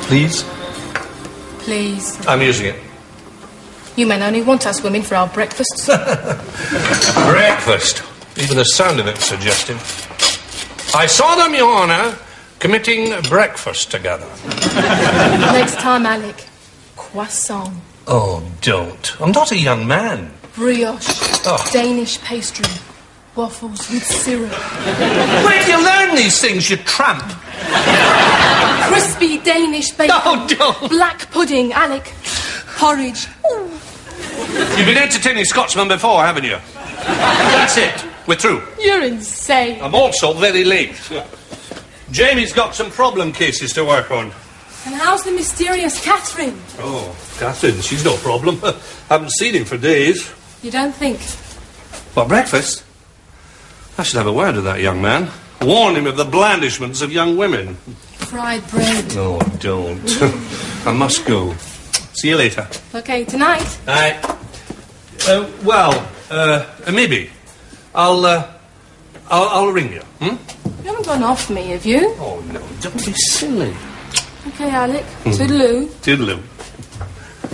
Please? Please. I'm using it. You men only want us women for our breakfasts. Breakfast? Even the sound of it suggestive. I saw them, Your Honour, committing breakfast together. Next time, Alec. Croissant. Oh, don't. I'm not a young man. Brioche. Oh. Danish pastry. Waffles with syrup. Where do you learn these things, you tramp? Crispy Danish bacon. Oh, don't. Black pudding, Alec. Porridge. Ooh. You've been entertaining Scotsmen before, haven't you? That's it. We're through. You're insane. I'm also very late. Jamie's got some problem cases to work on. And how's the mysterious Catherine? Oh, Catherine, she's no problem. Haven't seen him for days. You don't think? What, breakfast? I should have a word with that young man. Warn him of the blandishments of young women. Fried bread. No, don't. I must go. See you later. Okay, tonight. Aye. Maybe. I'll ring you. You haven't gone off me, have you? Oh, no, don't be silly. Okay, Alec. Toodaloo. Toodaloo.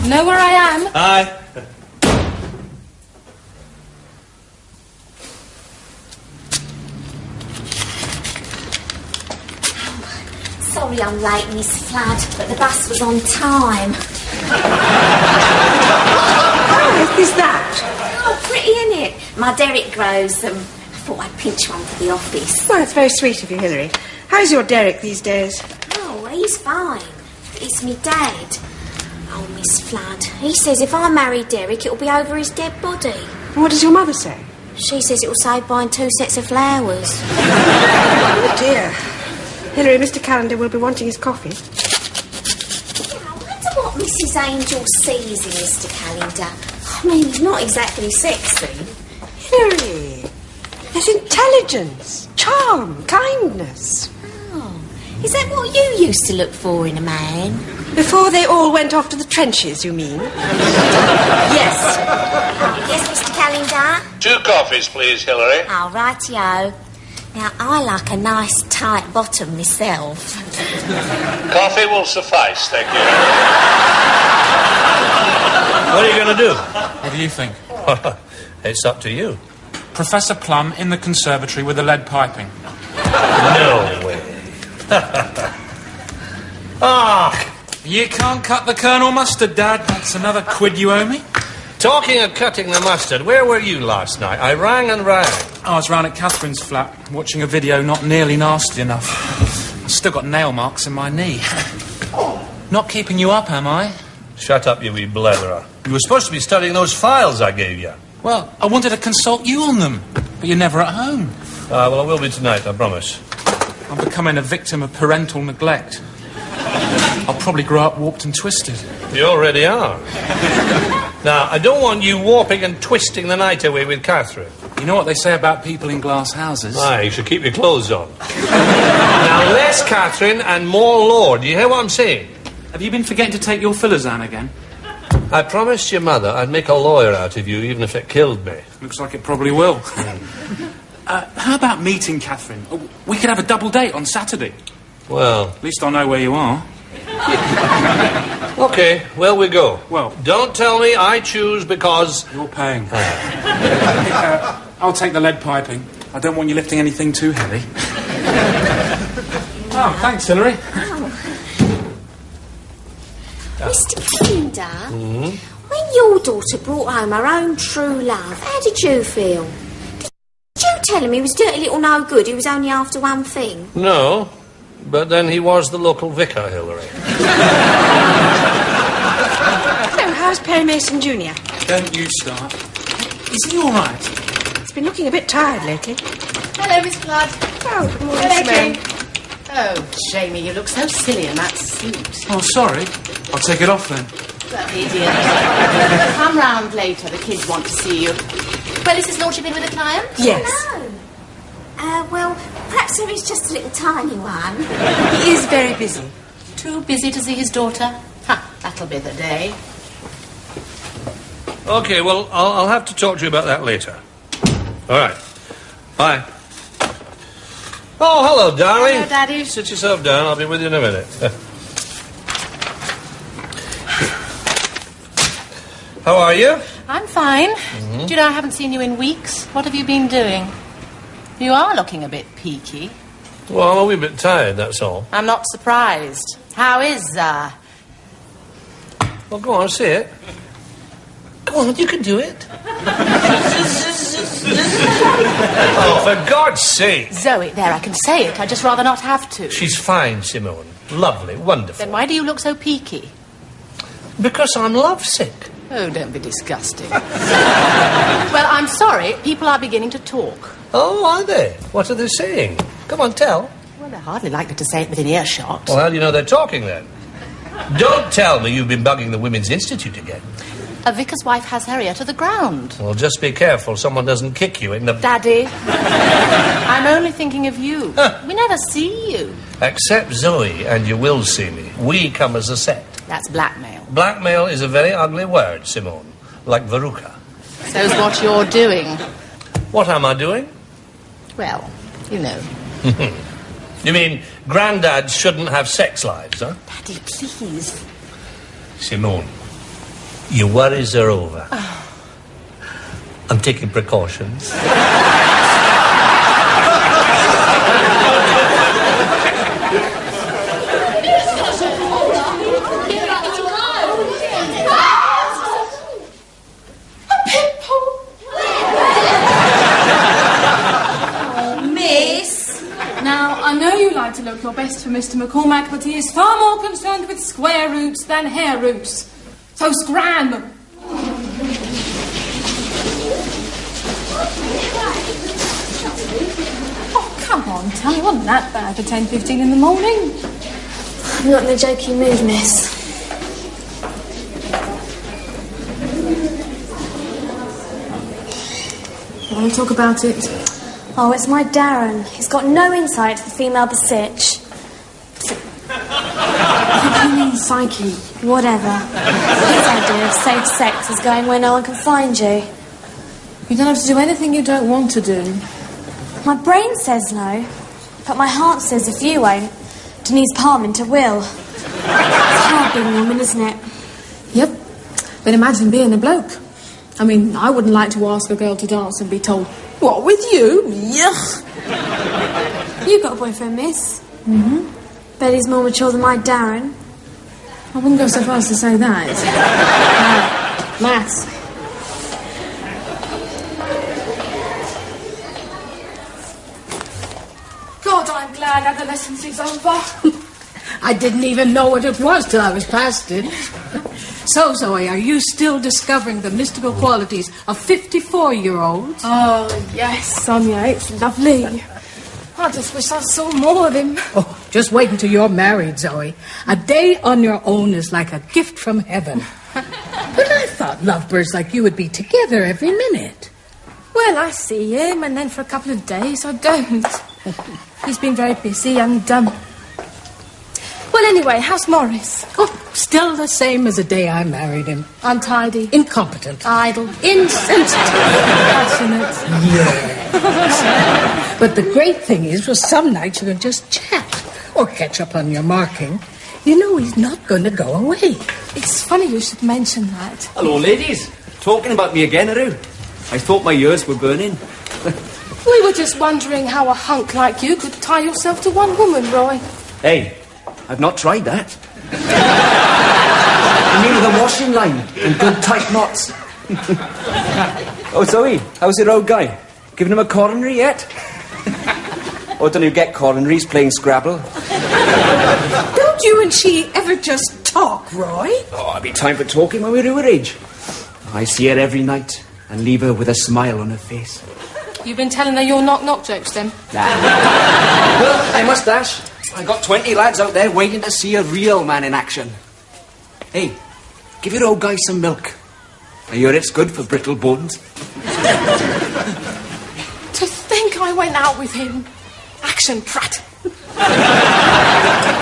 Know where I am? Aye. Sorry I'm late, Miss Flood, but the bus was on time. Oh, is that? Oh, pretty, isn't it? My Derek grows them. I thought I'd pinch one for the office. Well, it's very sweet of you, Hilary. How's your Derek these days? Oh, he's fine. It's me dad. Oh, Miss Flood. He says if I marry Derek, it'll be over his dead body. What does your mother say? She says it'll save buying 2 sets of flowers. Oh, dear. Hilary, Mr. Callender will be wanting his coffee. Yeah, I wonder what Mrs. Angel sees in Mr. Callender. I mean, he's not exactly sexy. Hilary, there's intelligence, charm, kindness. Oh, is that what you used to look for in a man? Before they all went off to the trenches, you mean? Yes. Yes, Mr. Callender? 2 coffees, please, Hilary. Oh, rightio. Now, I like a nice tight bottom myself. Coffee will suffice, thank you. What are you going to do? What do you think? It's up to you. Professor Plum in the conservatory with the lead piping. No way. Ah! You can't cut the Colonel mustard, Dad. That's another quid you owe me. Talking of cutting the mustard, where were you last night? I rang and rang. I was round at Catherine's flat, watching a video not nearly nasty enough. I've still got nail marks in my knee. Not keeping you up, am I? Shut up, you wee bletherer. You were supposed to be studying those files I gave you. Well, I wanted to consult you on them, but you're never at home. Well, I will be tonight, I promise. I'm becoming a victim of parental neglect. I'll probably grow up warped and twisted. You already are. Now, I don't want you warping and twisting the night away with Catherine. You know what they say about people in glass houses? Aye, you should keep your clothes on. Now, less Catherine and more Lord. Do you hear what I'm saying? Have you been forgetting to take your fillers, Anne, again? I promised your mother I'd make a lawyer out of you, even if it killed me. Looks like it probably will. How about meeting Catherine? We could have a double date on Saturday. Well... At least I know where you are. OK, well, we go. Well... Don't tell me I choose because... You're paying. I'll take the lead piping. I don't want you lifting anything too heavy. Oh, thanks, Hilary. Mr. Callender, when your daughter brought home her own true love, how did you feel? Did you tell him he was dirty little no good, he was only after one thing? No, but then he was the local vicar, Hilary. So, how's Perry Mason Jr.? Don't you start. Is he all right? He's been looking a bit tired lately. Hello, Miss Flood. Oh, good morning, Hello, Simone. Jane. Oh, Jamie, you look so silly in that suit. Oh, sorry. I'll take it off then. Well, idiot. Come round later. The kids want to see you. Well, is his lordship in with a client? Yes. No. Well, perhaps there is just a little tiny one. He is very busy. Too busy to see his daughter? Ha, that'll be the day. OK, well, I'll have to talk to you about that later. All right. Bye. Oh, hello, darling. Hello, Daddy. Sit yourself down. I'll be with you in a minute. How are you? I'm fine. Do you know, I haven't seen you in weeks. What have you been doing? You are looking a bit peaky. Well, I'm a wee bit tired, that's all. I'm not surprised. How is, Well, go on, say it. Go on, you can do it. Oh, for God's sake. Zoe, there, I can say it. I'd just rather not have to. She's fine, Simone. Lovely, wonderful. Then why do you look so peaky? Because I'm lovesick. Oh, don't be disgusting. Well, I'm sorry. People are beginning to talk. Oh, are they? What are they saying? Come on, tell. Well, they're hardly likely to say it within earshot. Well, how do you know they're talking then? Don't tell me you've been bugging the Women's Institute again. A vicar's wife has her ear to the ground. Well, just be careful someone doesn't kick you in the... Daddy, I'm only thinking of you. We never see you. Accept Zoe and you will see me. We come as a set. That's blackmail. Blackmail is a very ugly word, Simone. Like Veruca. So's what you're doing. What am I doing? Well, you know. You mean granddads shouldn't have sex lives, huh? Daddy, please. Simone, your worries are over. I'm taking precautions. I know you like to look your best for Mr. McCormack, but he is far more concerned with square roots than hair roots. So scram! Oh, come on, Tammy, it wasn't that bad for 10:15 in the morning. I'm not in a jokey mood, miss. I want to talk about it. Oh, it's my Darren. He's got no insight to the female besitch. I mean psyche. Whatever. His idea of safe sex is going where no one can find you. You don't have to do anything you don't want to do. My brain says no, but my heart says if you won't, Denise Parmenter will. It's hard being a woman, isn't it? Yep. But imagine being a bloke. I mean, I wouldn't like to ask a girl to dance and be told, "What, with you? Yuck!" You got a boyfriend, miss? Mm-hmm. Bet he's more mature than my Darren. I wouldn't go so far as to say that. Maths. God, I'm glad adolescence is over. I didn't even know what it was till I was past it. So, Zoe, are you still discovering the mystical qualities of 54-year-olds? Oh, yes, Sonia, it's lovely. I just wish I saw more of him. Oh, just wait until you're married, Zoe. A day on your own is like a gift from heaven. But I thought lovebirds like you would be together every minute. Well, I see him, and then for a couple of days I don't. He's been very busy and, Well, anyway, how's Morris? Oh, still the same as the day I married him. Untidy. Incompetent. Idle. Insensitive. Passionate. Yeah. But the great thing is, well, some nights you can just chat or catch up on your marking. You know he's not going to go away. It's funny you should mention that. Hello, ladies. Talking about me again, are you? I thought my ears were burning. We were just wondering how a hunk like you could tie yourself to one woman, Roy. Hey, I've not tried that. I mean with a washing line and good tight knots. Oh, Zoe, how's your old guy? Giving him a coronary yet? Or don't you get coronaries playing Scrabble? Don't you and she ever just talk, Roy? Oh, it'll be time for talking when we're your age. I see her every night and leave her with a smile on her face. You've been telling her your knock-knock jokes, then? Nah. Well, I must dash. I got 20 lads out there waiting to see a real man in action. Hey, give your old guy some milk. I hear it's good for brittle bones. To think I went out with him. Action, prat.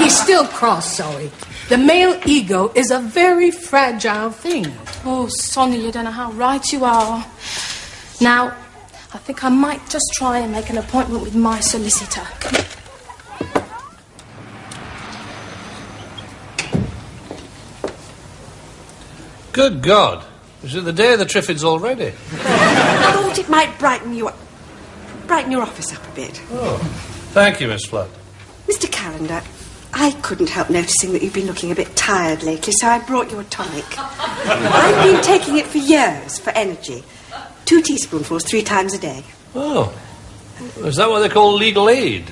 He's still cross, Zoe. The male ego is a very fragile thing. Oh, Sonia, you don't know how right you are. Now, I think I might just try and make an appointment with my solicitor. Good God. Is it the day of the Triffids already? I thought it might brighten your office up a bit. Oh, thank you, Miss Flood. Mr. Calendar, I couldn't help noticing that you've been looking a bit tired lately, so I brought you a tonic. I've been taking it for years, for energy. 2 teaspoonfuls 3 times a day. Oh, is that what they call legal aid?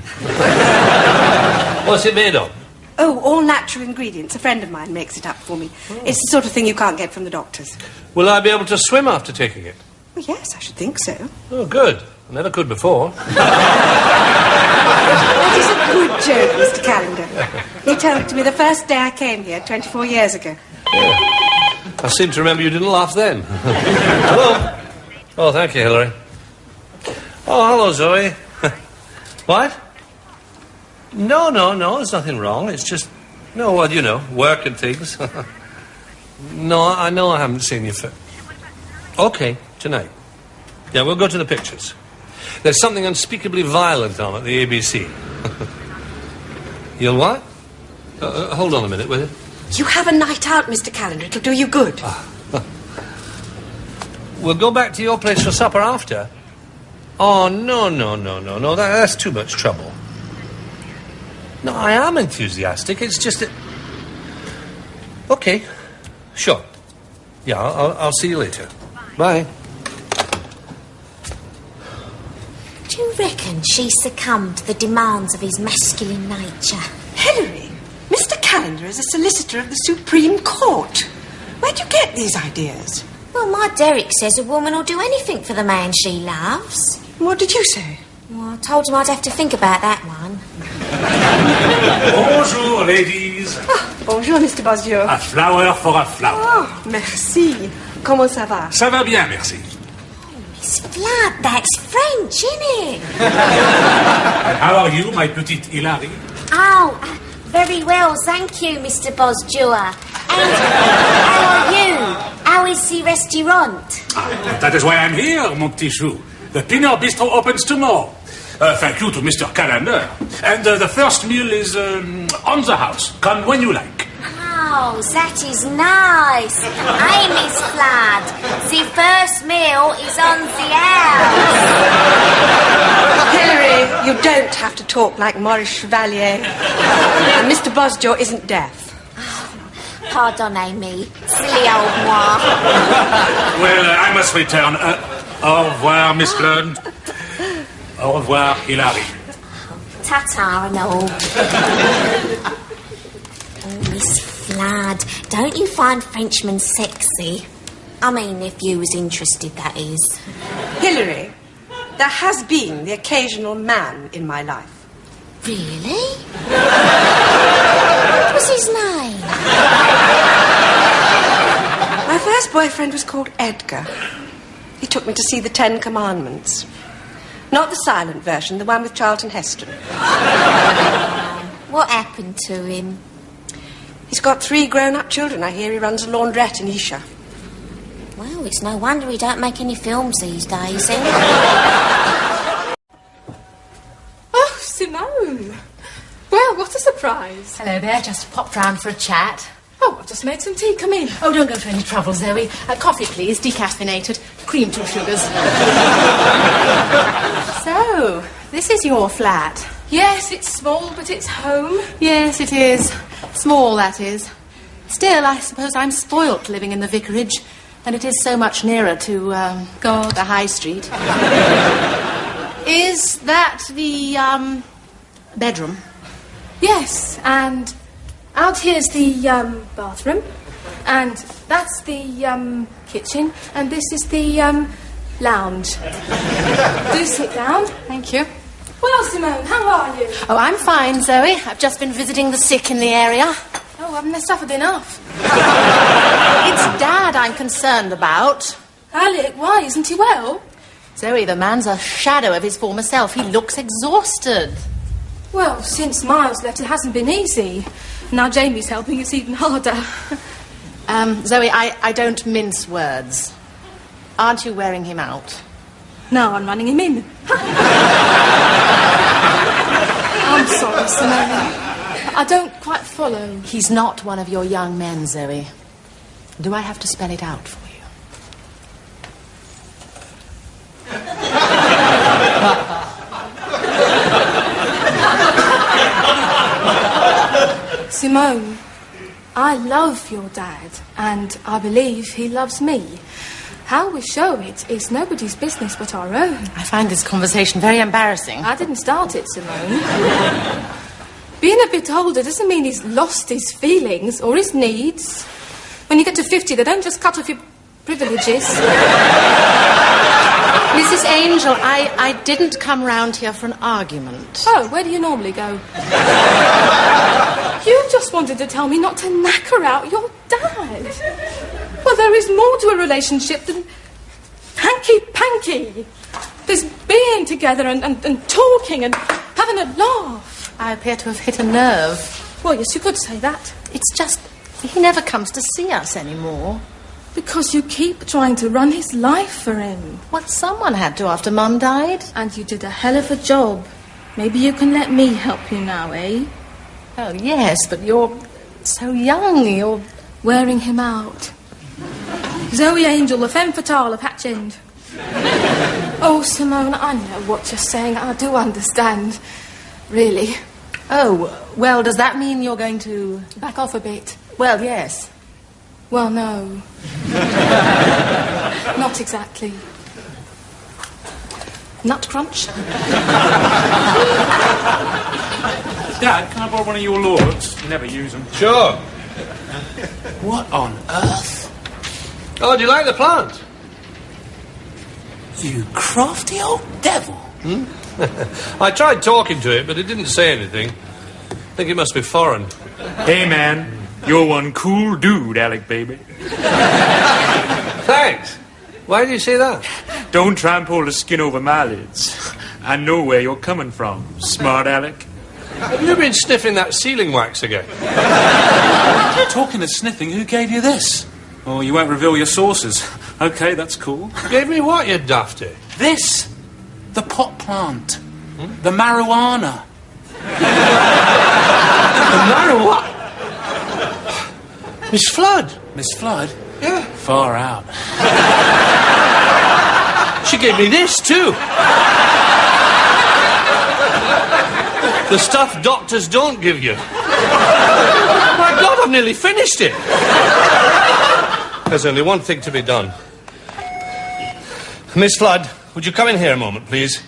What's it made of? Oh, all natural ingredients. A friend of mine makes it up for me. Oh. It's the sort of thing you can't get from the doctors. Will I be able to swim after taking it? Well, yes, I should think so. Oh, good. I never could before. That is a good joke, Mr. Calendar. You told it to me the first day I came here 24 years ago. Yeah. I seem to remember you didn't laugh then. Hello. Oh, thank you, Hilary. Oh, hello, Zoe. What? No, there's nothing wrong. It's just... No, well, you know, work and things. No, I know I haven't seen you for... Okay, tonight. Yeah, we'll go to the pictures. There's something unspeakably violent on at the ABC. You'll what? Hold on a minute, will you? You have a night out, Mr. Calendar. It'll do you good. We'll go back to your place for supper after. Oh, no. That's too much trouble. No, I am enthusiastic. It's just that... Okay, sure. Yeah, I'll see you later. Bye. Do you reckon she succumbed to the demands of his masculine nature? Hilary, Mr. Calendar is a solicitor of the Supreme Court. Where do you get these ideas? Well, my Derek says a woman will do anything for the man she loves. What did you say? Well, I told him I'd have to think about that one. Bonjour, ladies. Ah, bonjour, Mr. Bosio. A flower for a flower. Oh, merci. Comment ça va? Ça va bien, merci. Miss Flood, that's French, isn't it? And how are you, my petite Hilary? Oh, very well, thank you, Mr. Bosjua. And how are you? How is the restaurant? That is why I'm here, mon petit chou. The Pinot Bistro opens tomorrow. Thank you to Mr. Calendar. And the first meal is on the house. Come when you like. Oh, that is nice. Hey, Miss Flood, the first meal is on the house. Hilary, you don't have to talk like Maurice Chevalier. And Mr. Bosjo isn't deaf. Pardonnez-me, silly old moi. Well, I must return. Au revoir, Miss Flood. Au revoir, Hilary. Ta-ta and all. Oh, Miss Flood, don't you find Frenchmen sexy? I mean, if you was interested, that is. Hilary, there has been the occasional man in my life. Really? What was his name? My first boyfriend was called Edgar. He took me to see the 10 Commandments. Not the silent version, the one with Charlton Heston. What happened to him? He's got 3 grown-up children. I hear he runs a laundrette in Isha. Well, it's no wonder he don't make any films these days, eh? Oh, Simone. Well, what a surprise. Hello there, just popped round for a chat. Oh, I've just made some tea. Come in. Oh, don't go to any trouble, Zoe. Coffee, please, decaffeinated. Cream, 2 sugars. So, this is your flat. Yes, it's small, but it's home. Yes, it is. Small, that is. Still, I suppose I'm spoilt living in the vicarage, and it is so much nearer to, the high street. Is that the, bedroom? Yes, and out here's the, bathroom, and that's the, kitchen, and this is the, lounge. Do sit down. Thank you. Well, Simone, how are you? Oh, I'm fine, Zoe. I've just been visiting the sick in the area. Oh, haven't they suffered enough? It's Dad I'm concerned about. Alec, why? Isn't he well? Zoe, the man's a shadow of his former self. He looks exhausted. Well, since Miles left, it hasn't been easy. Now Jamie's helping, it's even harder. Zoe, I don't mince words. Aren't you wearing him out? No, I'm running him in. I'm sorry, Simone. I don't quite follow. He's not one of your young men, Zoe. Do I have to spell it out for you? Simone, I love your dad, and I believe he loves me. How we show it is nobody's business but our own. I find this conversation very embarrassing. I didn't start it, Simone. Being a bit older doesn't mean he's lost his feelings or his needs. When you get to 50, they don't just cut off your privileges. Mrs. Angel, I didn't come round here for an argument. Oh, where do you normally go? You just wanted to tell me not to knacker out your dad. Well, there is more to a relationship than hanky-panky. There's being together and talking and having a laugh. I appear to have hit a nerve. Well, yes, you could say that. It's just, he never comes to see us anymore. Because you keep trying to run his life for him. Well, someone had to after Mum died. And you did a hell of a job. Maybe you can let me help you now, eh? Oh, yes, but you're so young, you're... Wearing him out. Zoe Angel, the femme fatale of Hatch End. Oh, Simone, I know what you're saying. I do understand. Really. Oh, well, does that mean you're going to... Back off a bit. Well, yes. Well, no. Not exactly. Nut crunch? Dad, can I borrow one of your lords? You never use them. Sure. What on earth? Oh, do you like the plant? You crafty old devil. I tried talking to it, but it didn't say anything. I think it must be foreign. Hey, man. You're one cool dude, Alec, baby. Thanks. Why do you say that? Don't try and pull the skin over my lids. I know where you're coming from, smart Alec. Have you been sniffing that sealing wax again? Talking of sniffing, who gave you this? Oh, you won't reveal your sources. Okay, that's cool. Gave me what, you dafty? This. The pot plant. The marijuana. The marijuana? Miss Flood? Miss Flood? Yeah. Far out. She gave me this, too. The stuff doctors don't give you. My God, I've nearly finished it. There's only one thing to be done. Miss Flood, would you come in here a moment, please?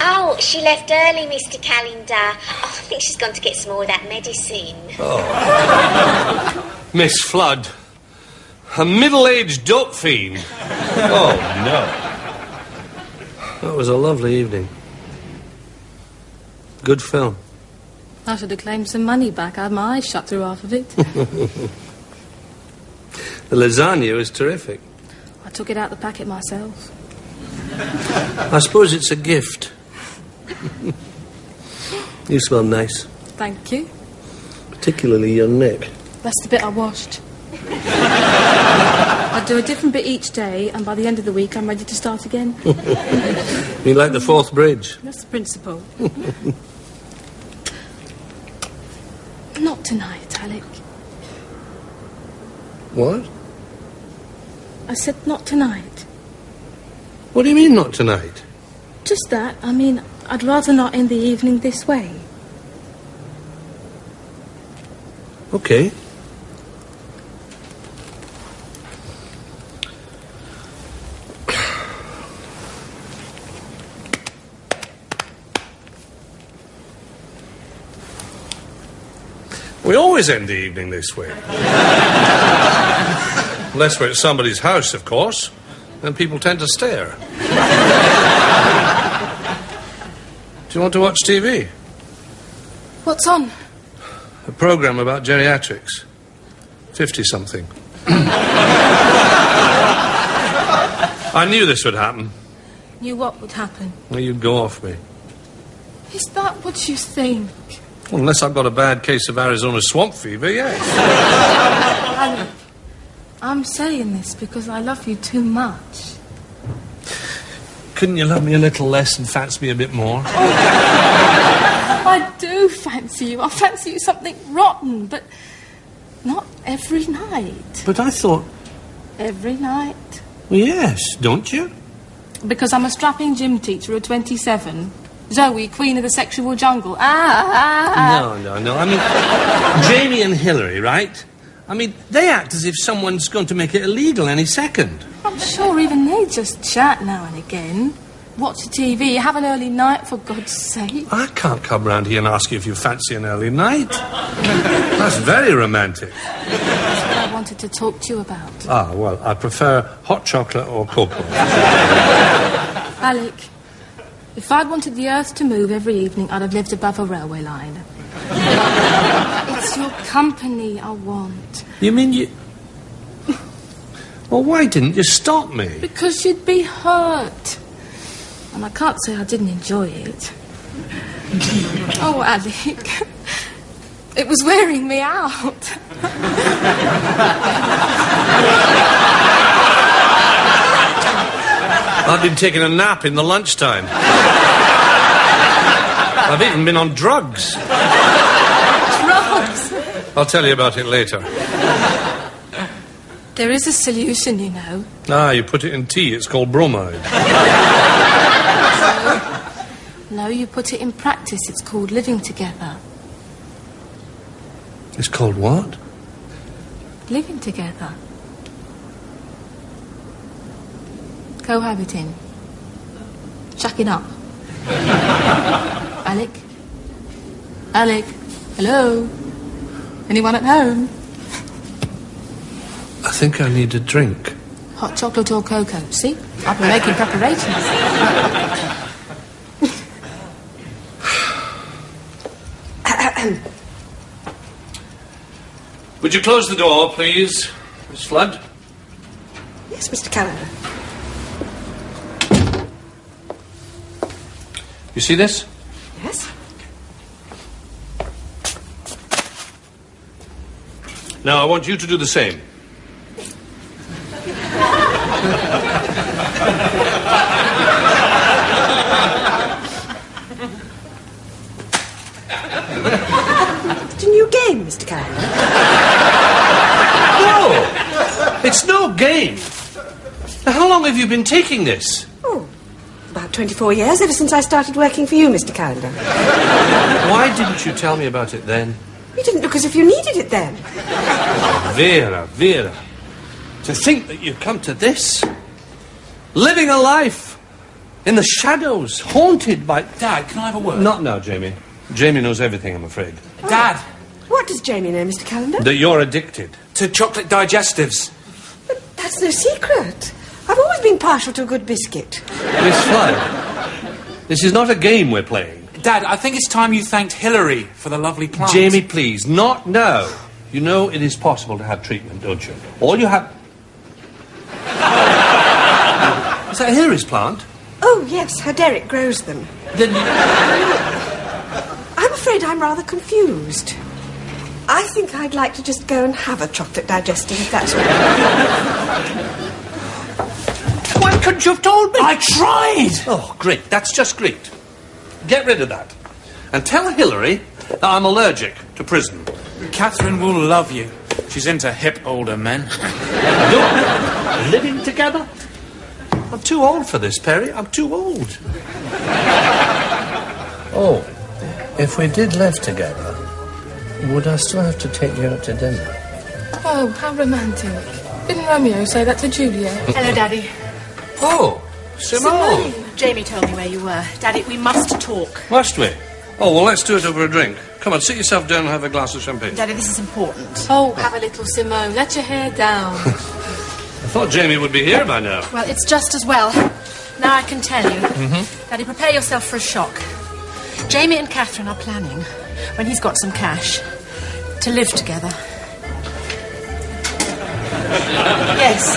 Oh, she left early, Mr. Calendar. Oh, I think she's gone to get some more of that medicine. Oh. Miss Flood. A middle-aged dope fiend. Oh, no. That was a lovely evening. Good film. I should have claimed some money back. I had my eyes shut through half of it. The lasagna was terrific. I took it out the packet myself. I suppose it's a gift. You smell nice. Thank you. Particularly your neck. That's the bit I washed. I do a different bit each day, and by the end of the week, I'm ready to start again. You like the Fourth Bridge? That's the principle. Not tonight, Alec. What? I said not tonight. What do you mean, not tonight? Just that. I mean, I'd rather not end the evening this way. Okay. We always end the evening this way. Unless we're at somebody's house, of course. Then people tend to stare. Do you want to watch TV? What's on? A programme about geriatrics. 50-something. I knew this would happen. Knew what would happen. Well, you'd go off me. Is that what you think? Well, unless I've got a bad case of Arizona swamp fever, yes. Alec, I'm saying this because I love you too much. Couldn't you love me a little less and fancy me a bit more? I do fancy you. I fancy you something rotten, but not every night. But I thought... Every night. Well, yes, don't you? Because I'm a strapping gym teacher at 27. Zoe, queen of the sexual jungle. Ah. No. I mean, Jamie and Hillary, right? I mean, they act as if someone's going to make it illegal any second. I'm sure even they just chat now and again. Watch the TV, have an early night, for God's sake. I can't come round here and ask you if you fancy an early night. That's very romantic. That's what I wanted to talk to you about. Ah, well, I prefer hot chocolate or cocoa. Alec, if I'd wanted the earth to move every evening, I'd have lived above a railway line. It's your company I want. You mean you... Well, why didn't you stop me? Because you'd be hurt. And I can't say I didn't enjoy it. Oh, Alec. It was wearing me out. I've been taking a nap in the lunchtime. I've even been on drugs. Drugs? I'll tell you about it later. There is a solution, you know. Ah, you put it in tea. It's called bromide. No, you put it in practice. It's called living together. It's called what? Living together. Cohabiting. Shacking up. Alec? Alec? Hello? Anyone at home? I think I need a drink. Hot chocolate or cocoa? See? I've been making preparations. Would you close the door, please, Miss Flood? Yes, Mr. Calendar. You see this? Yes? Now, I want you to do the same. It's a new game, Mr. Calendar. No! It's no game. Now, how long have you been taking this? Oh, about 24 years, ever since I started working for you, Mr. Calendar. Why didn't you tell me about it then? You didn't look as if you needed it then. Vera. To think that you've come to this. Living a life in the shadows, haunted by... Dad, can I have a word? Not now, Jamie. Jamie knows everything, I'm afraid. Dad! What does Jamie know, Mr. Calendar? That you're addicted. To chocolate digestives. But that's no secret. I've always been partial to a good biscuit. Miss Flood, this is not a game we're playing. Dad, I think it's time you thanked Hillary for the lovely plant. Jamie, please, not now. You know it is possible to have treatment, don't you? All you have... Is that Hillary's plant? Oh, yes, her Derek grows them. Then... I'm afraid I'm rather confused. I think I'd like to just go and have a chocolate digestive, if that's all right. Why couldn't you have told me? I tried! Oh, great. That's just great. Get rid of that. And tell Hillary that I'm allergic to prison. Catherine will love you. She's into hip older men. Look, living together? I'm too old for this, Perry. I'm too old. Oh, if we did live together, would I still have to take you out to dinner? Oh, how romantic. Didn't Romeo say that to Juliet? Hello, Daddy. Oh, Simone. Jamie told me where you were. Daddy, we must talk. Must we? Oh, well, let's do it over a drink. Come on, sit yourself down and have a glass of champagne. Daddy, this is important. Oh, have a little, Simone. Let your hair down. I thought Jamie would be here by now. Well, it's just as well. Now I can tell you. Daddy, prepare yourself for a shock. Jamie and Catherine are planning, when he's got some cash, to live together. Yes,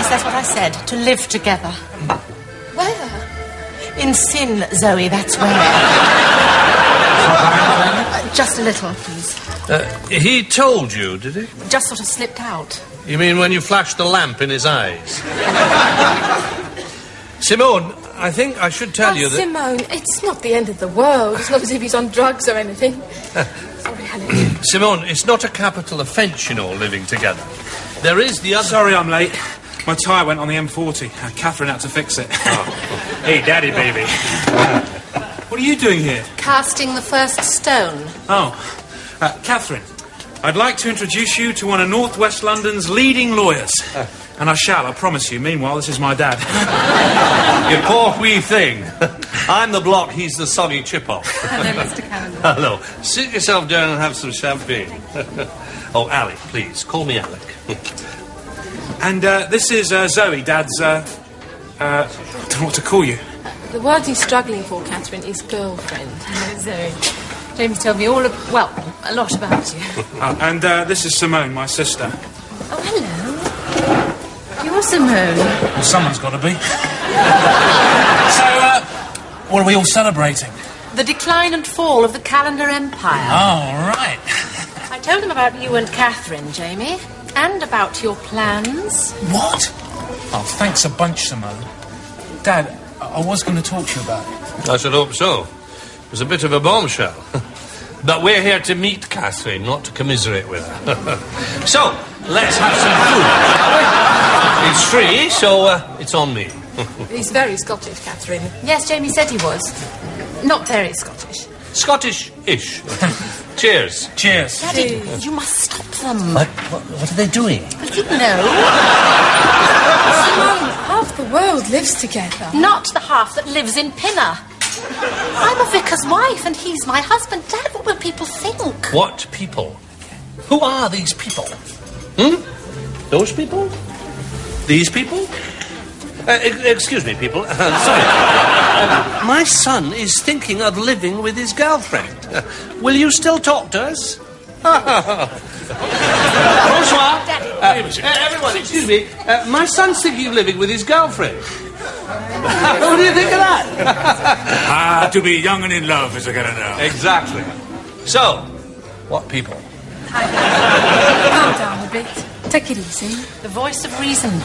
that's what I said. To live together. Where? In sin, Zoe, that's where. Just a little, please. He told you, did he? Just sort of slipped out. You mean when you flashed the lamp in his eyes? Simone, I think I should tell you that... Simone, it's not the end of the world. It's not as if he's on drugs or anything. Sorry, Helen. Simone, it's not a capital offence, you know, living together. There is the other... Sorry I'm late. My tyre went on the M40. Catherine had to fix it. Oh. Hey, Daddy, baby. What are you doing here? Casting the first stone. Oh, Catherine, I'd like to introduce you to one of North West London's leading lawyers. And I shall, I promise you. Meanwhile, this is my dad. You poor wee thing. I'm the block, he's the soggy chip-off. Hello, Mr. Calendar. Hello. Sit yourself down and have some champagne. Oh, Alec, please. Call me Alec. And this is Zoe, Dad's, I don't know what to call you. The word he's struggling for, Catherine, is girlfriend. Zoe. James told me a lot about you. And this is Simone, my sister. Oh, hello. You're Simone. Well, someone's got to be. So, what are we all celebrating? The decline and fall of the Calendar Empire. Oh, right. I told him about you and Catherine, Jamie, and about your plans. What? Oh, thanks a bunch, Simone. Dad, I was going to talk to you about it. I should hope so. It was a bit of a bombshell. But we're here to meet Catherine, not to commiserate with her. So, let's have some food. It's free, so it's on me. He's very Scottish, Catherine. Yes, Jamie said he was. Not very Scottish. Scottish-ish. Cheers. Cheers. Daddy, you must stop them. What are they doing? I didn't know. Simone, half the world lives together. Not the half that lives in Pinner. I'm a vicar's wife and he's my husband. Dad, what will people think? What people? Who are these people? Those people? These people? Excuse me, people. Sorry. My son is thinking of living with his girlfriend. Will you still talk to us? Bonsoir. Everyone, excuse me. My son's thinking of living with his girlfriend. What do you think of that? To be young and in love, Mr. Calendar. Exactly. So, what people? Calm down a bit. Take it easy. The voice of reason.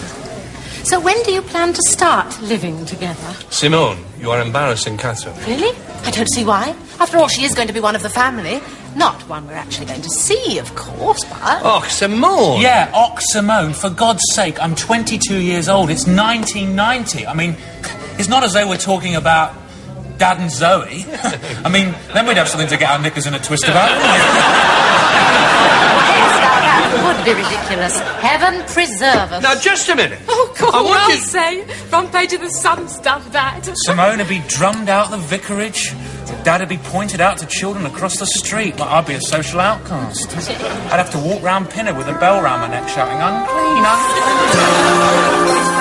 So when do you plan to start living together? Simone, you are embarrassing Catherine. Really? I don't see why. After all, she is going to be one of the family. Not one we're actually going to see, of course, but... Oh, Simone! Yeah, Simone, for God's sake, I'm 22 years old. It's 1990. I mean, it's not as though we're talking about Dad and Zoe. I mean, then we'd have something to get our knickers in a twist about, wouldn't we? That would be ridiculous. Heaven preserve us. Now, just a minute. Oh, God, I want I'll you... say. Front page of the Sun's done that. Simone would be drummed out the vicarage. Dad would be pointed out to children across the street. Like I'd be a social outcast. I'd have to walk round Pinner with a bell round my neck shouting, unclean, unclean.